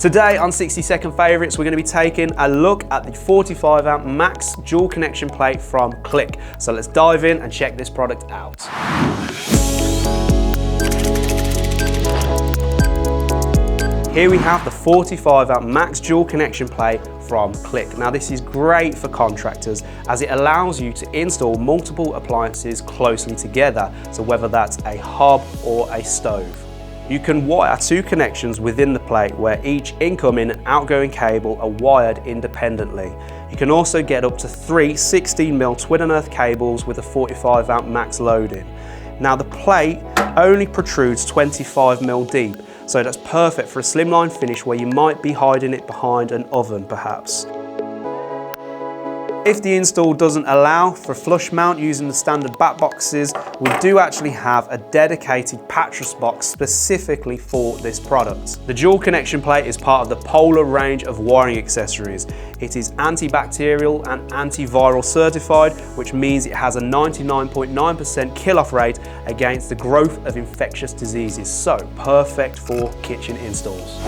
Today on 60-second favourites, we're going to be taking a look at the 45 amp max dual connection plate from Click. So let's dive in and check this product out. Here we have the 45 amp max dual connection plate from Click. Now this is great for contractors as it allows you to install multiple appliances closely together. So whether that's a hob or a stove. You can wire two connections within the plate where each incoming and outgoing cable are wired independently. You can also get up to three 16mm twin and earth cables with a 45 amp max loading. Now the plate only protrudes 25mm deep, so that's perfect for a slimline finish where you might be hiding it behind an oven perhaps. If the install doesn't allow for a flush mount using the standard back boxes, we do actually have a dedicated Patras box specifically for this product. The dual connection plate is part of the Polar range of wiring accessories. It is antibacterial and antiviral certified, which means it has a 99.9% kill-off rate against the growth of infectious diseases, so perfect for kitchen installs.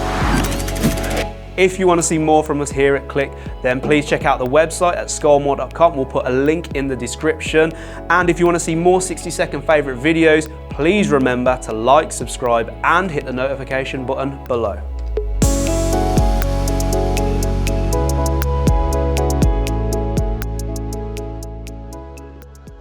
If you want to see more from us here at Click, then please check out the website at scolmore.com. We'll put a link in the description. And if you want to see more 60-second favourite videos, please remember to like, subscribe, and hit the notification button below.